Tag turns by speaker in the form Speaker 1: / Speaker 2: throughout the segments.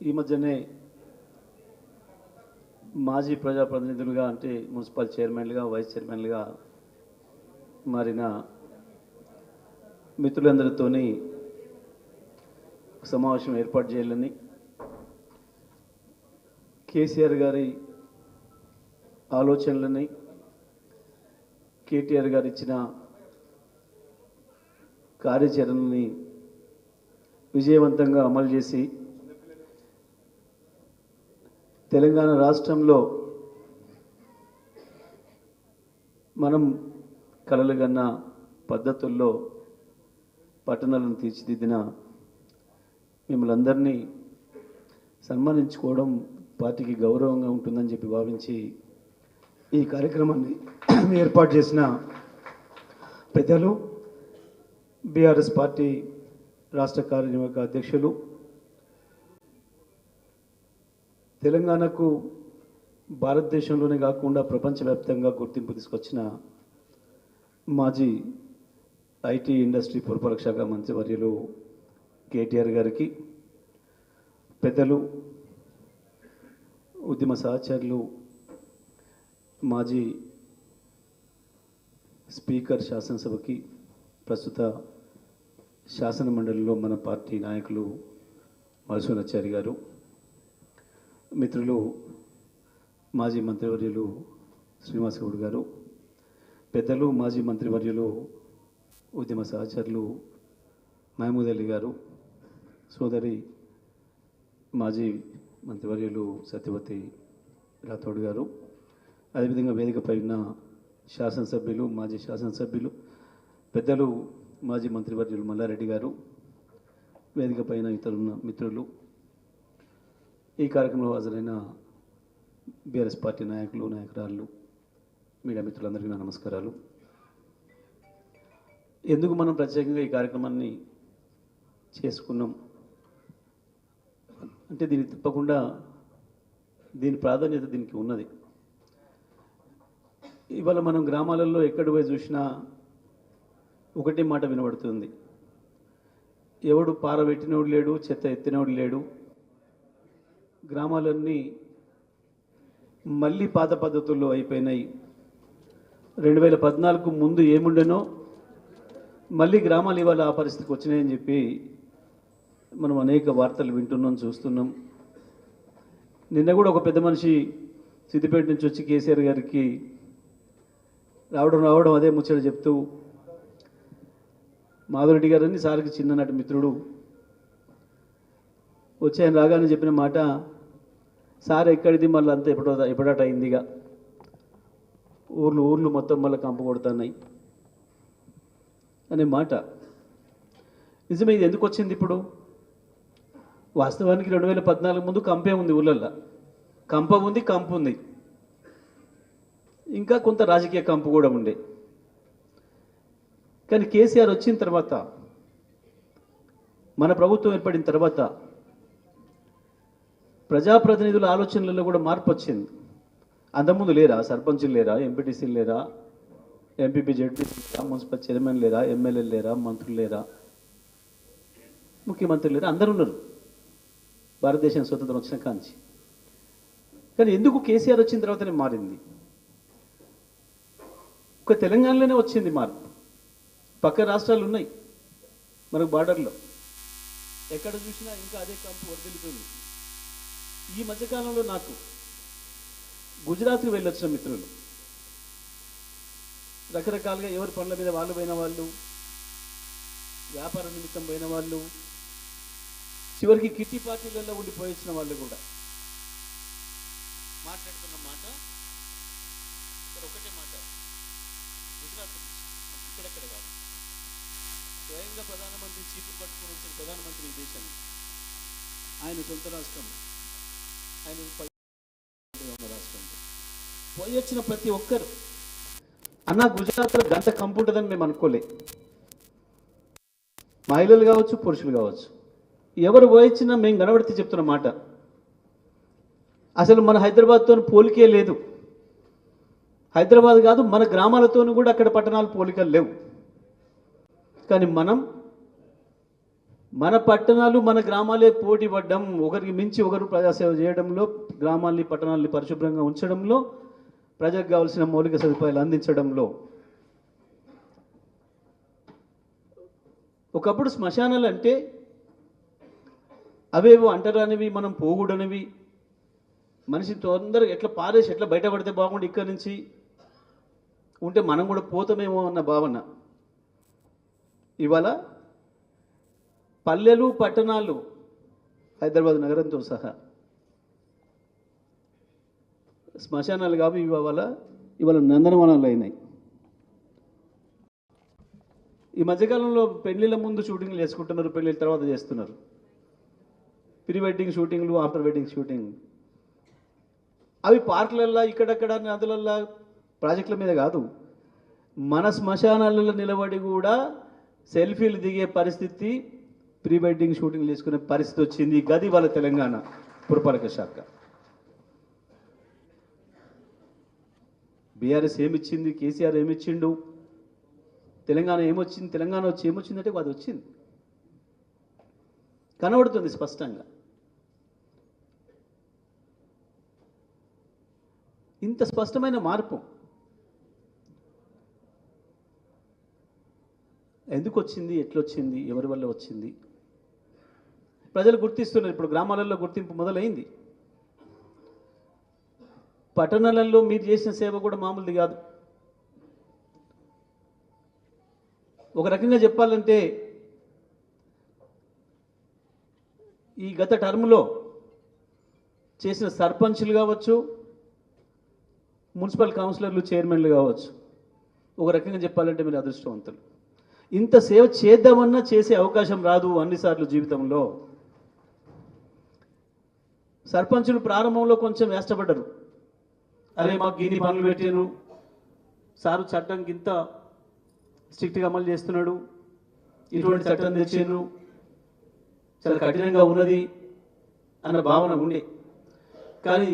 Speaker 1: ఈ మధ్యనే మాజీ ప్రజాప్రతినిధులుగా అంటే మున్సిపల్ చైర్మన్లుగా వైస్ చైర్మన్లుగా మారిన మిత్రులందరితోని సమావేశం ఏర్పాటు చేయాలని కేసీఆర్ గారి ఆలోచనలని కేటీఆర్ గారు ఇచ్చిన కార్యాచరణని విజయవంతంగా అమలు చేసి తెలంగాణ రాష్ట్రంలో మనం కలలుగన్న పద్ధతుల్లో పట్టణాలను తీర్చిదిద్దిన మిమ్మల్ని అందరినీ సన్మానించుకోవడం పార్టీకి గౌరవంగా ఉంటుందని చెప్పి భావించి ఈ కార్యక్రమాన్ని ఏర్పాటు చేసిన పెద్దలు బీఆర్ఎస్ పార్టీ రాష్ట్ర కార్యనిర్వాహక అధ్యక్షులు, తెలంగాణకు భారతదేశంలోనే కాకుండా ప్రపంచవ్యాప్తంగా గుర్తింపు తీసుకొచ్చిన మాజీ ఐటీ ఇండస్ట్రీ పురపాలక శాఖ మంత్రివర్యులు కేటీఆర్ గారికి, పెద్దలు ఉద్యమ సహచరులు మాజీ స్పీకర్ శాసనసభకి, ప్రస్తుత శాసన మండలిలో మన పార్టీ నాయకులు మధుసూదనాచారి గారు, మిత్రులు మాజీ మంత్రివర్యులు శ్రీనివాస్ గౌడ్ గారు, పెద్దలు మాజీ మంత్రివర్యులు ఉద్యమ సహచరులు మహమూద్ అలీ గారు, సోదరి మాజీ మంత్రివర్యులు సత్యవతి రాథోడ్ గారు, అదేవిధంగా వేదికపై ఉన్న శాసనసభ్యులు మాజీ శాసనసభ్యులు పెద్దలు మాజీ మంత్రివర్యులు మల్లారెడ్డి గారు, వేదిక పైన ఇతరున్న మిత్రులు, ఈ కార్యక్రమంలో హాజరైన బీఆర్ఎస్ పార్టీ నాయకులు నాయకురాళ్ళు, మీడియా మిత్రులందరికీ నా నమస్కారాలు. ఎందుకు మనం ప్రత్యేకంగా ఈ కార్యక్రమాన్ని చేసుకున్నాం అంటే దీనికి తప్పకుండా దీని ప్రాధాన్యత దీనికి ఉన్నది. ఇవాళ మనం గ్రామాలలో ఎక్కడ పోయి చూసినా ఒకటే మాట వినబడుతుంది, ఎవడు పారబెట్టినోడు లేడు, చెత్త ఎత్తినోడు లేడు, గ్రామాలన్నీ మళ్ళీ పాత పద్ధతుల్లో అయిపోయినాయి, 2014 ముందు ఏముండెనో మళ్ళీ గ్రామాలు ఇవాళ ఆ పరిస్థితికి వచ్చినాయని చెప్పి మనం అనేక వార్తలు వింటున్నాం, చూస్తున్నాం. నిన్న కూడా ఒక పెద్ద మనిషి సిద్దిపేట నుంచి వచ్చి కేసీఆర్ గారికి రావడం అదే ముచ్చట చెప్తూ, మాధవరెడ్డి గారని సార్కి చిన్ననాటి మిత్రుడు వచ్చి ఆయన రాగానే చెప్పిన మాట, సార్ ఎక్కడిది మళ్ళీ అంతా ఎప్పుడట అయిందిగా, ఊర్లు మొత్తం మళ్ళీ కంప కొడుతున్నాయి అనే మాట. నిజమే, ఇది ఎందుకు వచ్చింది ఇప్పుడు? వాస్తవానికి 2014 ముందు కంపే ఉంది, ఊళ్ళల్లో కంప ఉంది, కంపు ఉంది, ఇంకా కొంత రాజకీయ కంపు కూడా ఉండే. కానీ కేసీఆర్ వచ్చిన తర్వాత, మన ప్రభుత్వం ఏర్పడిన తర్వాత ప్రజాప్రతినిధుల ఆలోచనలలో కూడా మార్పు వచ్చింది. అంతకుముందు లేరా? సర్పంచులు లేరా? ఎంపీటీసీలు లేరా? ఎంపీపీ జెడ్పీసీ లేరా? మున్సిపల్ చైర్మన్ లేరా? ఎమ్మెల్యేలు లేరా? మంత్రులు లేరా? ముఖ్యమంత్రులు లేరా? అందరూ ఉన్నారు భారతదేశం స్వతంత్రం వచ్చిన కాంచి. కానీ ఎందుకు కేసీఆర్ వచ్చిన తర్వాతనే మారింది? ఒక తెలంగాణలోనే వచ్చింది మార్పు. పక్క రాష్ట్రాలు ఉన్నాయి మనకు బార్డర్లో, ఎక్కడ చూసినా ఇంకా అదే కంపు వర్దిల్లుతుంది. ఈ మధ్యకాలంలో నాకు గుజరాత్కి వెళ్ళొచ్చిన మిత్రులు రకరకాలుగా ఎవరి పనుల మీద వాళ్ళు పోయిన వాళ్ళు, వ్యాపార నిమిత్తం పోయిన వాళ్ళు, చివరికి కిట్టి పార్టీలలో ఉండిపోయించిన వాళ్ళు కూడా మాట్లాడుతున్న మాట ఒకటే మాట, గుజరాత్ ఇక్కడెక్కడ కాదు, స్వయంగా ప్రధానమంత్రి చీపులు పట్టుకుని వచ్చిన ప్రధానమంత్రి ఈ దేశాన్ని, ఆయన సొంత రాష్ట్రం, ఆయన రాష్ట్రంలో పోయి వచ్చిన ప్రతి ఒక్కరు అన్న గుజరాత్లో గంట కంపు ఉంటుందని మేము అనుకోలే. మహిళలు కావచ్చు, పురుషులు కావచ్చు, ఎవరు పోయిచ్చినా మేము కనబడితే చెప్తున్న మాట, అసలు మన హైదరాబాద్తో పోలికే లేదు. హైదరాబాద్ కాదు, మన గ్రామాలతోనూ కూడా అక్కడ పట్టణాలు పోలికలు లేవు. కానీ మనం మన పట్టణాలు మన గ్రామాలే పోటీ పడ్డం, ఒకరికి మించి ఒకరు ప్రజాసేవ చేయడంలో, గ్రామాల్ని పట్టణాలని పరిశుభ్రంగా ఉంచడంలో, ప్రజలకు కావాల్సిన మౌలిక సదుపాయాలు అందించడంలో. ఒకప్పుడు శ్మశానాలు అంటే అవేవో అంటరానివి, మనం పోకూడనివి, మనిషి తొందరగా ఎట్లా పారేసి ఎట్లా బయటపడితే బాగుండి ఇక్కడి నుంచి ఉంటే మనం కూడా పోతామేమో అన్న భావన. ఇవాళ పల్లెలు పట్టణాలు హైదరాబాద్ నగరంతో సహా శ్మశానాలు కావు ఇవాళ నందనవనాలు అయినాయి. ఈ మధ్యకాలంలో పెళ్లిళ్ళ ముందు షూటింగ్లు చేసుకుంటున్నారు, పెళ్ళిళ్ళ తర్వాత చేస్తున్నారు. ప్రీ వెడ్డింగ్ షూటింగ్లు, ఆఫ్టర్ వెడ్డింగ్ షూటింగ్. అవి పార్కులల్లో, ఇక్కడక్కడ నదులల్లో, ప్రాజెక్టుల మీద కాదు, మన శ్మశానాలలో నిలబడి కూడా సెల్ఫీలు దిగే పరిస్థితి, ప్రీ వెడ్డింగ్ షూటింగ్లు చేసుకునే పరిస్థితి వచ్చింది. గది వాళ్ళ తెలంగాణ పురపాలక శాఖ. బీఆర్ఎస్ ఏమిచ్చింది, కేసీఆర్ ఏమిచ్చిండు, తెలంగాణ ఏమొచ్చింది, తెలంగాణ వచ్చి ఏమొచ్చిందంటే అది వచ్చింది, కనబడుతుంది స్పష్టంగా. ఇంత స్పష్టమైన మార్పు ఎందుకు వచ్చింది, ఎట్లొచ్చింది, ఎవరి వల్ల వచ్చింది? ప్రజలు గుర్తిస్తున్నారు. ఇప్పుడు గ్రామాలలో గుర్తింపు మొదలైంది. పట్టణాలలో మీరు చేసిన సేవ కూడా మామూలుది కాదు. ఒక రకంగా చెప్పాలంటే ఈ గత టర్మ్లో చేసిన సర్పంచులు కావచ్చు, మున్సిపల్ కౌన్సిలర్లు, చైర్మన్లు కావచ్చు, ఒక రకంగా చెప్పాలంటే మీరు అదృష్టవంతులు. ఇంత సేవ చేద్దామన్నా చేసే అవకాశం రాదు అన్నిసార్లు జీవితంలో. సర్పంచులు ప్రారంభంలో కొంచెం వేష్టపడ్డారు. అరే మాకు ఇన్ని పనులు పెట్టాను, సారు చట్టం ఇంత స్ట్రిక్ట్గా అమలు చేస్తున్నాడు, ఇటువంటి చట్టం తెచ్చాను, చాలా కఠినంగా ఉన్నది అన్న భావన ఉండే. కానీ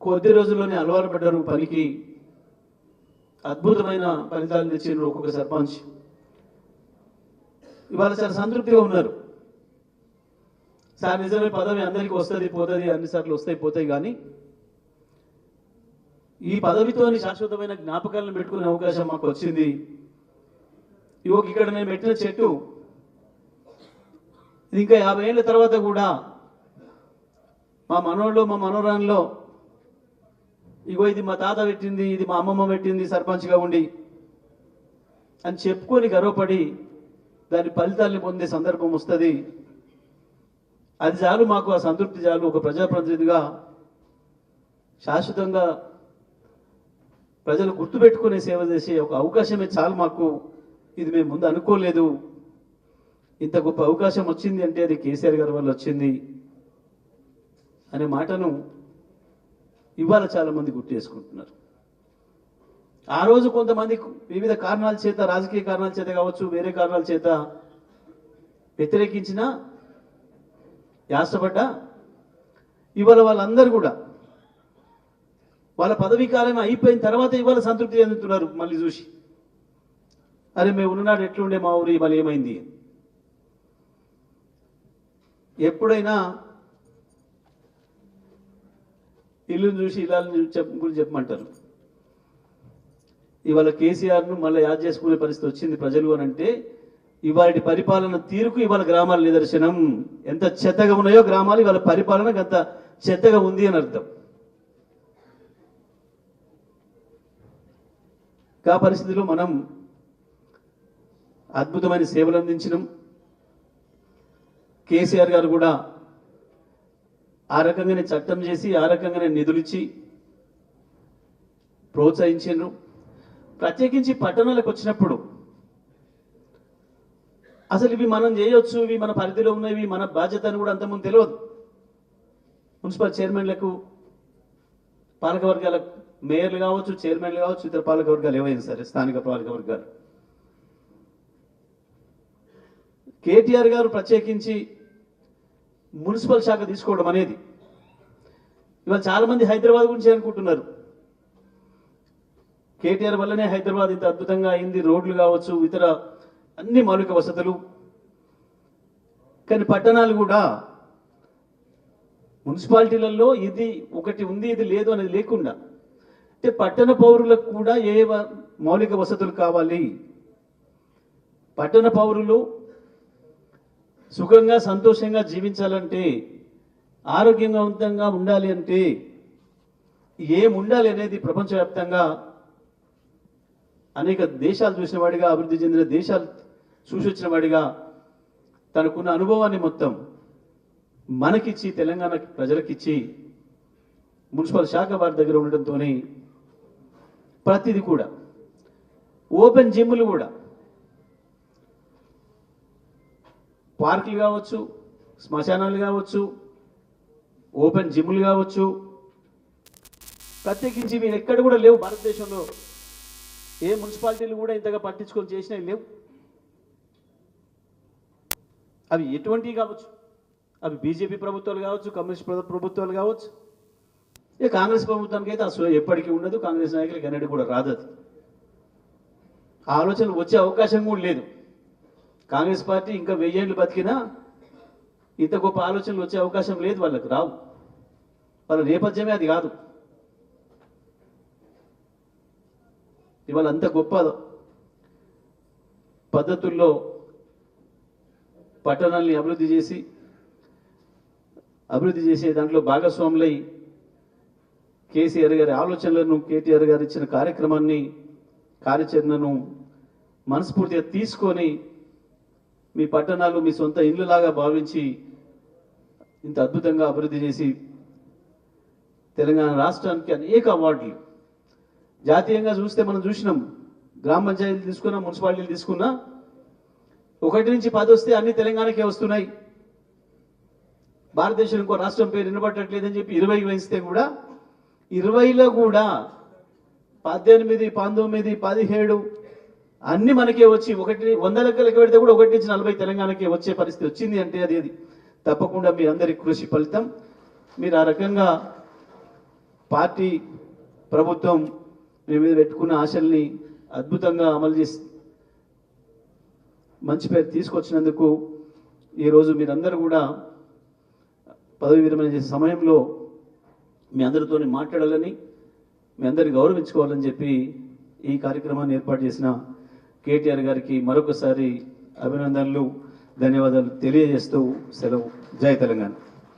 Speaker 1: కొద్ది రోజుల్లోనే అలవాటు పడ్డారు పనికి. అద్భుతమైన ఫలితాలు తెచ్చారు ఒక్కొక్క సర్పంచ్. ఇవాళ చాలా సంతృప్తిగా ఉన్నారు. సార్ నిజమే, పదవి అందరికీ వస్తుంది పోతుంది, అన్నిసార్లు వస్తాయి పోతాయి, కానీ ఈ పదవితోని శాశ్వతమైన జ్ఞాపకాలను పెట్టుకునే అవకాశం మాకు వచ్చింది. ఇక్కడ నేను పెట్టిన చెట్టు ఇంకా 50 ఏళ్ళ తర్వాత కూడా మా మనోళ్ళు, మా మనోరాన్లో ఇగో ఇది మా తాత పెట్టింది, ఇది మా అమ్మమ్మ పెట్టింది సర్పంచ్గా ఉండి అని చెప్పుకొని గర్వపడి దాని ఫలితాన్ని పొందే సందర్భం వస్తుంది. అది చాలు మాకు, ఆ సంతృప్తి చాలు. ఒక ప్రజాప్రతినిధిగా శాశ్వతంగా ప్రజలు గుర్తుపెట్టుకునే సేవ చేసే ఒక అవకాశమే చాలు మాకు. ఇది మేము ముందు అనుకోలేదు. ఇంత గొప్ప అవకాశం వచ్చింది అంటే అది కేసీఆర్ గారి వల్ల వచ్చింది అనే మాటను ఇవాళ చాలామంది గుర్తు చేసుకుంటున్నారు. ఆ రోజు కొంతమంది వివిధ కారణాల చేత, రాజకీయ కారణాల చేత కావచ్చు, వేరే కారణాల చేత వ్యతిరేకించిన, యాసపడ్డా, ఇవాళ వాళ్ళందరూ కూడా వాళ్ళ పదవీ కాలం అయిపోయిన తర్వాత ఇవాళ సంతృప్తి చెందుతున్నారు. మళ్ళీ చూసి అరే మేము ఉన్ననాడు ఎట్లుండే మా ఊరి, ఇవాళ ఏమైంది. ఎప్పుడైనా ఇల్లుని చూసి ఇల్లాలని గురించి చెప్పమంటారు. ఇవాళ కేసీఆర్ను మళ్ళీ యాద్ చేసుకునే పరిస్థితి వచ్చింది ప్రజలు అని అంటే ఇవాళ పరిపాలన తీరుకు ఇవాళ గ్రామాల నిదర్శనం. ఎంత చెత్తగా ఉన్నాయో గ్రామాలు, ఇవాళ పరిపాలన అంత చెత్తగా ఉంది అని అర్థం. ఆ పరిస్థితిలో మనం అద్భుతమైన సేవలు అందించినాం. కేసీఆర్ గారు కూడా ఆ రకంగానే చట్టం చేసి, ఆ రకంగానే నిధులిచ్చి ప్రోత్సహించారు. ప్రత్యేకించి పట్టణాలకు వచ్చినప్పుడు అసలు ఇవి మనం చేయొచ్చు, ఇవి మన పరిధిలో ఉన్నవి, మన బాధ్యత అని కూడా అంతకుముందు తెలియదు. మున్సిపల్ చైర్మన్లకు, పాలకవర్గాలకు, మేయర్లు కావచ్చు, చైర్మన్లు కావచ్చు, ఇతర పాలకవర్గాలు ఏవైనా సరే, స్థానిక పాలకవర్గాలు. కేటీఆర్ గారు ప్రత్యేకించి మున్సిపల్ శాఖ తీసుకోవడం అనేది, ఇవాళ చాలా మంది హైదరాబాద్ గురించి అనుకుంటున్నారు. కేటీఆర్ వల్లనే హైదరాబాద్ ఇంత అద్భుతంగా అయింది. రోడ్లు కావచ్చు, ఇతర అన్ని మౌలిక వసతులు. కానీ పట్టణాలు కూడా మున్సిపాలిటీలలో ఇది ఒకటి ఉంది ఇది లేదు అనేది లేకుండా అంటే పట్టణ పౌరులకు కూడా మౌలిక వసతులు కావాలి, పట్టణ పౌరులు సుఖంగా సంతోషంగా జీవించాలంటే, ఆరోగ్యవంతంగా ఉండాలి అంటే ఏముండాలి అనేది ప్రపంచవ్యాప్తంగా అనేక దేశాలు చూసిన వాడిగా, అభివృద్ధి చెందిన దేశాలు చూసి వచ్చిన వాడిగా తనకున్న అనుభవాన్ని మొత్తం మనకిచ్చి, తెలంగాణ ప్రజలకిచ్చి, మున్సిపల్ శాఖ వారి దగ్గర ఉండడంతో ప్రతిదీ కూడా ఓపెన్ జిమ్లు కూడా, పార్కులు కావచ్చు, శ్మశానాలు కావచ్చు, ఓపెన్ జిమ్లు కావచ్చు, ప్రత్యేకించి మీరు ఎక్కడ కూడా లేవు భారతదేశంలో. ఏ మున్సిపాలిటీలు కూడా ఇంతగా పట్టించుకొని చేసినవి లేవు. అవి ఎటువంటివి కావచ్చు, అవి బీజేపీ ప్రభుత్వాలు కావచ్చు, కమ్యూనిస్ట్ ప్రభుత్వాలు కావచ్చు. ఇక కాంగ్రెస్ ప్రభుత్వానికి అయితే అసలు ఎప్పటికీ ఉండదు, కాంగ్రెస్ నాయకులకి ఎన్నడూ కూడా రాదు. అది ఆలోచన వచ్చే అవకాశం కూడా లేదు. కాంగ్రెస్ పార్టీ ఇంకా 1000 ఏళ్ళు బతికినా ఇంత గొప్ప ఆలోచనలు వచ్చే అవకాశం లేదు, వాళ్ళకి రావు. వాళ్ళ నేపథ్యమే అది కాదు. ఇవాళ అంత గొప్ప పద్ధతుల్లో పట్టణాల్ని అభివృద్ధి చేసే దాంట్లో భాగస్వాములై కేసీఆర్ గారి ఆలోచనలను, కేటీఆర్ గారు ఇచ్చిన కార్యాచరణను మనస్ఫూర్తిగా తీసుకొని మీ పట్టణాలు మీ సొంత ఇల్లులాగా భావించి ఇంత అద్భుతంగా అభివృద్ధి చేసి తెలంగాణ రాష్ట్రానికి అనేక అవార్డులు, జాతీయంగా చూస్తే మనం చూసినాం, గ్రామ పంచాయతీలు తీసుకున్నా, మున్సిపాలిటీలు తీసుకున్నా 1 నుంచి 10 వస్తే అన్ని తెలంగాణకే వస్తున్నాయి. భారతదేశం ఇంకో రాష్ట్రం పేరు వినబట్టట్లేదని చెప్పి 20 పెంచితే కూడా 20లో కూడా 18, 19, 17 అన్ని మనకే వచ్చి 100 లెక్క పెడితే కూడా 1 నుంచి 40 తెలంగాణకే వచ్చే పరిస్థితి వచ్చింది అంటే అది తప్పకుండా మీ అందరి కృషి ఫలితం. మీరు ఆ రకంగా పార్టీ ప్రభుత్వం మీ మీద పెట్టుకున్న ఆశల్ని అద్భుతంగా అమలు చేసి మంచి పేరు తీసుకొచ్చినందుకు ఈరోజు మీరందరూ కూడా పదవి విరమణ చేసే సమయంలో మీ అందరితో మాట్లాడాలని, మీ అందరిని గౌరవించుకోవాలని చెప్పి ఈ కార్యక్రమాన్ని ఏర్పాటు చేసిన కేటీఆర్ గారికి మరొకసారి అభినందనలు, ధన్యవాదాలు తెలియజేస్తూ సెలవు. జై తెలంగాణ.